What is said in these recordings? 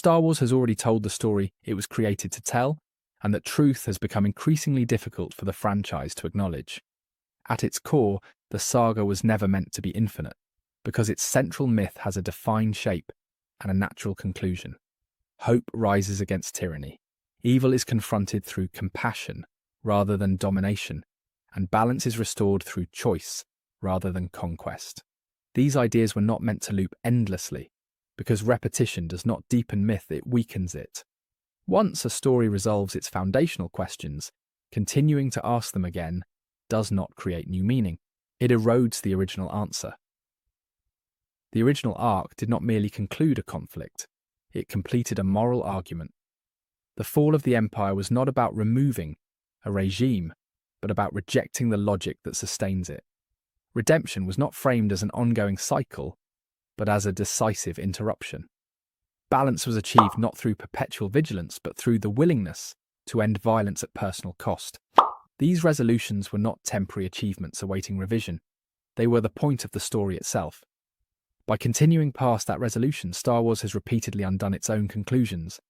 Star Wars has already told the story it was created to tell, and that truth has become increasingly difficult for the franchise to acknowledge. At its core, the saga was never meant to be infinite, because its central myth has a defined shape and a natural conclusion. Hope rises against tyranny. Evil is confronted through compassion rather than domination, and balance is restored through choice rather than conquest. These ideas were not meant to loop endlessly, because repetition does not deepen myth, it weakens it. Once a story resolves its foundational questions, continuing to ask them again does not create new meaning. It erodes the original answer. The original arc did not merely conclude a conflict, it completed a moral argument. The fall of the Empire was not about removing a regime, but about rejecting the logic that sustains it. Redemption was not framed as an ongoing cycle, but as a decisive interruption. Balance was achieved not through perpetual vigilance, but through the willingness to end violence at personal cost. These resolutions were not temporary achievements awaiting revision. They were the point of the story itself. By continuing past that resolution, Star Wars has repeatedly undone its own conclusions.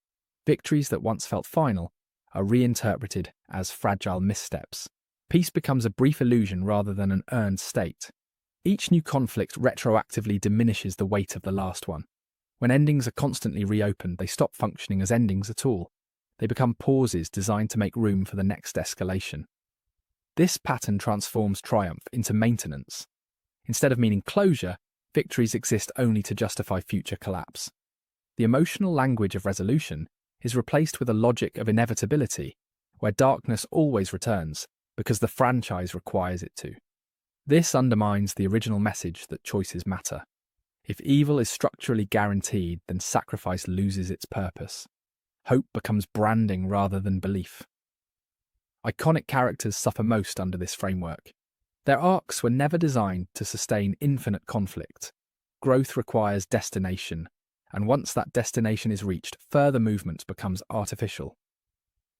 Victories that once felt final are reinterpreted as fragile missteps. Peace becomes a brief illusion rather than an earned state. Each new conflict retroactively diminishes the weight of the last one. When endings are constantly reopened, they stop functioning as endings at all. They become pauses designed to make room for the next escalation. This pattern transforms triumph into maintenance. Instead of meaning closure, victories exist only to justify future collapse. The emotional language of resolution is replaced with a logic of inevitability, where darkness always returns because the franchise requires it to. This undermines the original message that choices matter. If evil is structurally guaranteed, then sacrifice loses its purpose. Hope becomes branding rather than belief. Iconic characters suffer most under this framework. Their arcs were never designed to sustain infinite conflict. Growth requires destination, and once that destination is reached, further movement becomes artificial.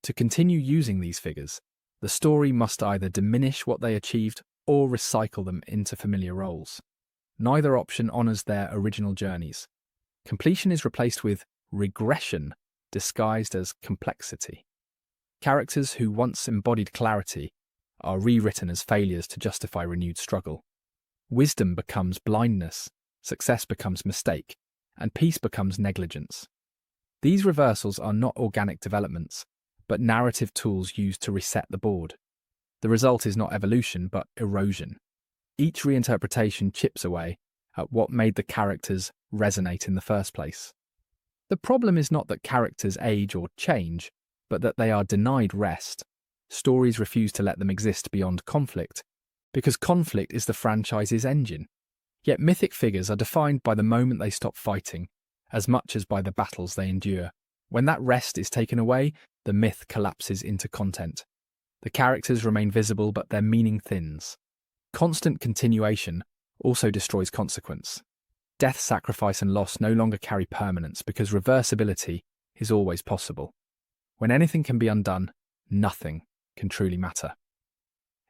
To continue using these figures, the story must either diminish what they achieved or recycle them into familiar roles. Neither option honours their original journeys. Completion is replaced with regression, disguised as complexity. Characters who once embodied clarity are rewritten as failures to justify renewed struggle. Wisdom becomes blindness, success becomes mistake, and peace becomes negligence. These reversals are not organic developments, but narrative tools used to reset the board. The result is not evolution, but erosion. Each reinterpretation chips away at what made the characters resonate in the first place. The problem is not that characters age or change, but that they are denied rest. Stories refuse to let them exist beyond conflict, because conflict is the franchise's engine. Yet mythic figures are defined by the moment they stop fighting, as much as by the battles they endure. When that rest is taken away, the myth collapses into content. The characters remain visible, but their meaning thins. Constant continuation also destroys consequence. Death, sacrifice, and loss no longer carry permanence because reversibility is always possible. When anything can be undone, nothing can truly matter.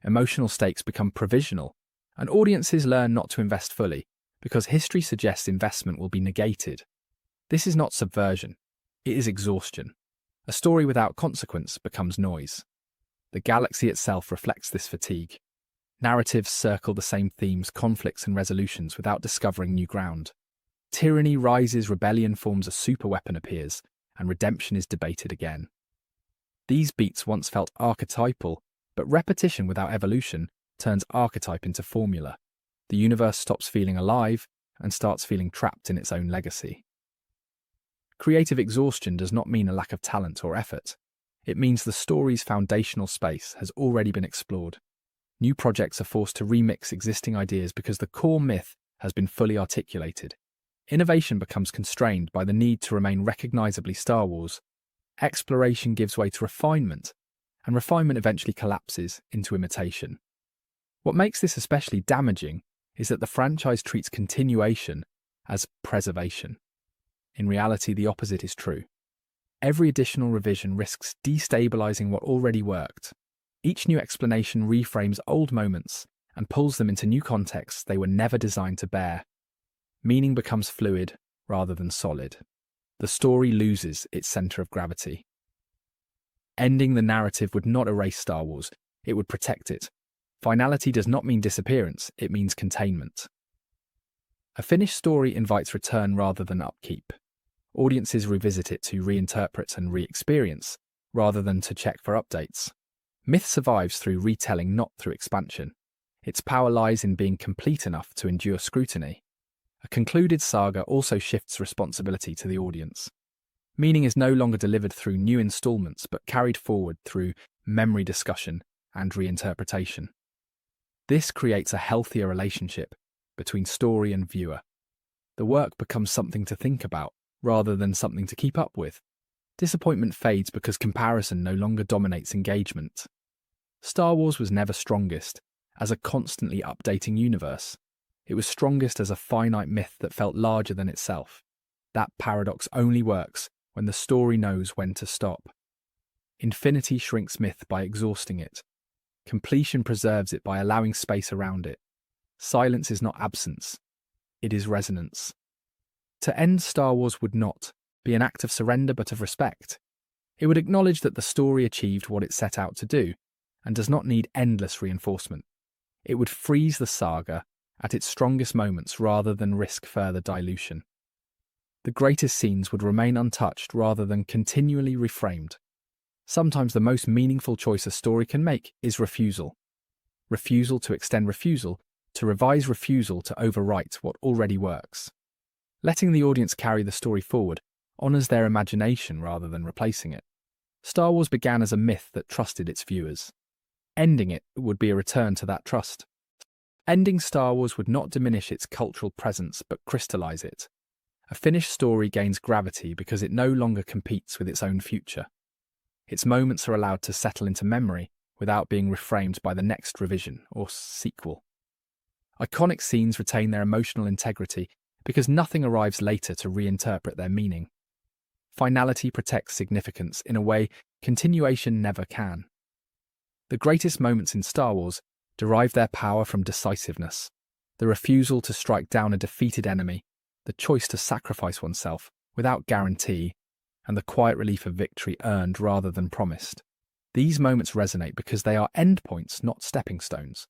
Emotional stakes become provisional, and audiences learn not to invest fully because history suggests investment will be negated. This is not subversion, it is exhaustion. A story without consequence becomes noise. The galaxy itself reflects this fatigue. Narratives circle the same themes, conflicts, and resolutions without discovering new ground. Tyranny rises, rebellion forms, a superweapon appears, and redemption is debated again. These beats once felt archetypal, but repetition without evolution turns archetype into formula. The universe stops feeling alive and starts feeling trapped in its own legacy. Creative exhaustion does not mean a lack of talent or effort. It means the story's foundational space has already been explored. New projects are forced to remix existing ideas because the core myth has been fully articulated. Innovation becomes constrained by the need to remain recognizably Star Wars. Exploration gives way to refinement, and refinement eventually collapses into imitation. What makes this especially damaging is that the franchise treats continuation as preservation. In reality, the opposite is true. Every additional revision risks destabilizing what already worked. Each new explanation reframes old moments and pulls them into new contexts they were never designed to bear. Meaning becomes fluid rather than solid. the story loses its center of gravity. Ending the narrative would not erase Star Wars, it would protect it. Finality does not mean disappearance, it means containment. A finished story invites return rather than upkeep. Audiences revisit it to reinterpret and re-experience, rather than to check for updates. Myth survives through retelling, not through expansion. Its power lies in being complete enough to endure scrutiny. A concluded saga also shifts responsibility to the audience. Meaning is no longer delivered through new installments, but carried forward through memory discussion and reinterpretation. This creates a healthier relationship between story and viewer. The work becomes something to think about, rather than something to keep up with. Disappointment fades because comparison no longer dominates engagement. Star Wars was never strongest as a constantly updating universe. It was strongest as a finite myth that felt larger than itself. That paradox only works when the story knows when to stop. Infinity shrinks myth by exhausting it. Completion preserves it by allowing space around it. Silence is not absence, it is resonance. To end Star Wars would not be an act of surrender but of respect. It would acknowledge that the story achieved what it set out to do and does not need endless reinforcement. It would freeze the saga at its strongest moments rather than risk further dilution. The greatest scenes would remain untouched rather than continually reframed. Sometimes the most meaningful choice a story can make is refusal. Refusal to extend refusal, to revise refusal to overwrite what already works. Letting the audience carry the story forward honours their imagination rather than replacing it. Star Wars began as a myth that trusted its viewers. Ending it would be a return to that trust. Ending Star Wars would not diminish its cultural presence but crystallise it. A finished story gains gravity because it no longer competes with its own future. Its moments are allowed to settle into memory without being reframed by the next revision or sequel. Iconic scenes retain their emotional integrity because nothing arrives later to reinterpret their meaning. Finality protects significance in a way continuation never can. The greatest moments in Star Wars derive their power from decisiveness, the refusal to strike down a defeated enemy, the choice to sacrifice oneself without guarantee, and the quiet relief of victory earned rather than promised. These moments resonate because they are endpoints, not stepping stones.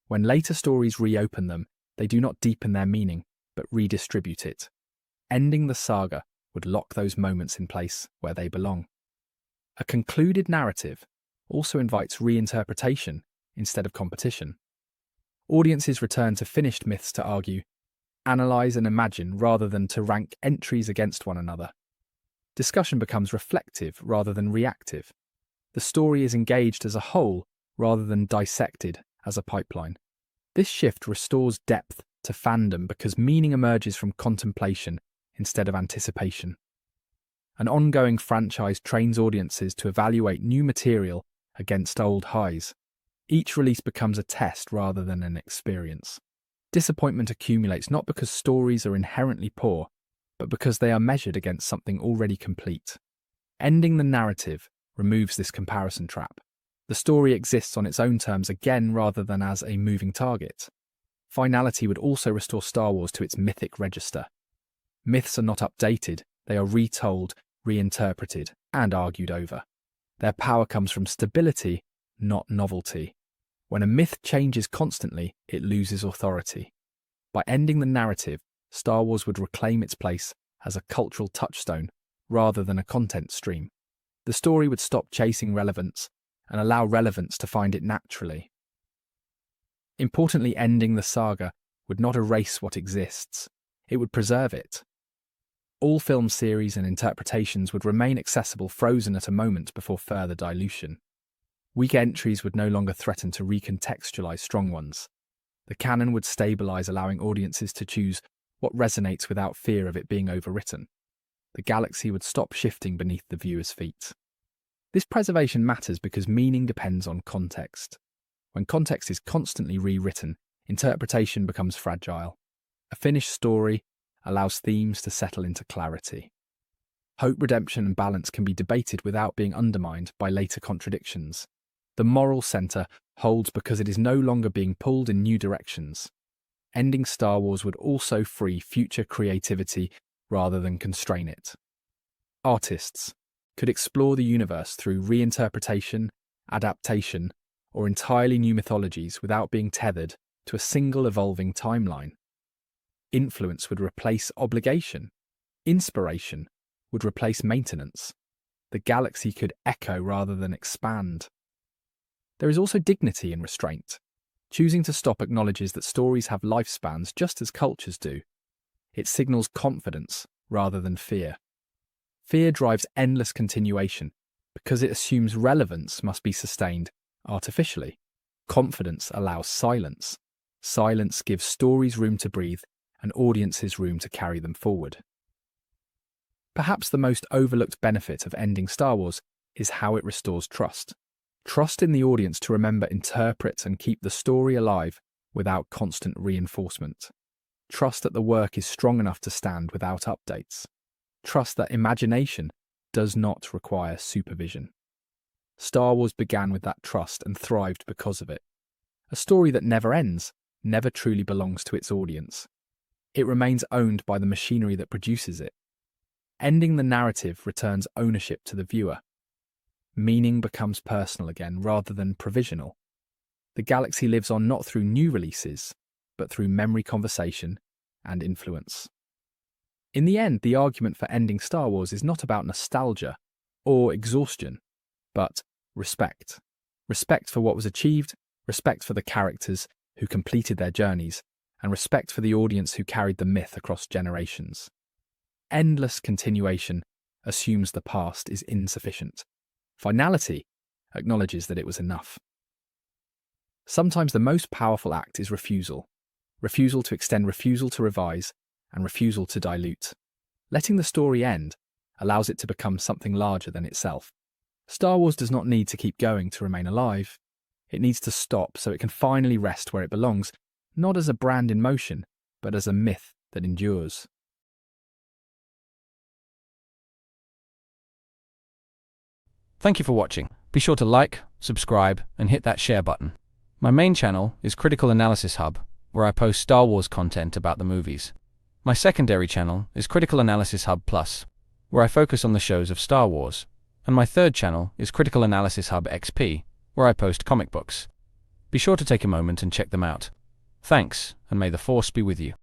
When later stories reopen them, they do not deepen their meaning, but redistribute it. Ending the saga would lock those moments in place where they belong. A concluded narrative also invites reinterpretation instead of competition. Audiences return to finished myths to argue, analyse and imagine rather than to rank entries against one another. Discussion becomes reflective rather than reactive. The story is engaged as a whole rather than dissected as a pipeline. This shift restores depth to fandom because meaning emerges from contemplation instead of anticipation. An ongoing franchise trains audiences to evaluate new material against old highs. Each release becomes a test rather than an experience. Disappointment accumulates not because stories are inherently poor, but because they are measured against something already complete. Ending the narrative removes this comparison trap. The story exists on its own terms again rather than as a moving target. Finality would also restore Star Wars to its mythic register. Myths are not updated, they are retold, reinterpreted, and argued over. Their power comes from stability, not novelty. When a myth changes constantly, it loses authority. By ending the narrative, Star Wars would reclaim its place as a cultural touchstone rather than a content stream. The story would stop chasing relevance and allow relevance to find it naturally. Importantly, ending the saga would not erase what exists, it would preserve it. All film series and interpretations would remain accessible, frozen at a moment before further dilution. Weak entries would no longer threaten to recontextualize strong ones. The canon would stabilize, allowing audiences to choose what resonates without fear of it being overwritten. The galaxy would stop shifting beneath the viewer's feet. This preservation matters because meaning depends on context. When context is constantly rewritten, interpretation becomes fragile. A finished story allows themes to settle into clarity. Hope, redemption, and balance can be debated without being undermined by later contradictions. The moral center holds because it is no longer being pulled in new directions. Ending Star Wars would also free future creativity rather than constrain it. Artists could explore the universe through reinterpretation, adaptation, or entirely new mythologies without being tethered to a single evolving timeline. Influence would replace obligation. Inspiration would replace maintenance. The galaxy could echo rather than expand. There is also dignity in restraint. Choosing to stop acknowledges that stories have lifespans just as cultures do. It signals confidence rather than fear. Fear drives endless continuation because it assumes relevance must be sustained artificially. Confidence allows silence. Silence gives stories room to breathe and audiences room to carry them forward. Perhaps the most overlooked benefit of ending Star Wars is how it restores trust. Trust in the audience to remember, interpret, and keep the story alive without constant reinforcement. Trust that the work is strong enough to stand without updates. Trust that imagination does not require supervision. Star Wars began with that trust and thrived because of it. A story that never ends never truly belongs to its audience. It remains owned by the machinery that produces it. Ending the narrative returns ownership to the viewer. Meaning becomes personal again rather than provisional. The galaxy lives on not through new releases, but through memory, conversation, and influence. In the end, the argument for ending Star Wars is not about nostalgia or exhaustion, but respect. Respect for what was achieved, respect for the characters who completed their journeys, and respect for the audience who carried the myth across generations. Endless continuation assumes the past is insufficient. Finality acknowledges that it was enough. Sometimes the most powerful act is refusal. Refusal to extend, refusal to revise, and refusal to dilute. Letting the story end allows it to become something larger than itself. Star Wars does not need to keep going to remain alive. It needs to stop so it can finally rest where it belongs, not as a brand in motion, but as a myth that endures. Thank you for watching. Be sure to like, subscribe, and hit that share button. My main channel is Critical Analysis Hub, where I post Star Wars content about the movies. My secondary channel is Critical Analysis Hub Plus, where I focus on the shows of Star Wars. And my third channel is Critical Analysis Hub XP, where I post comic books. Be sure to take a moment and check them out. Thanks, and may the Force be with you.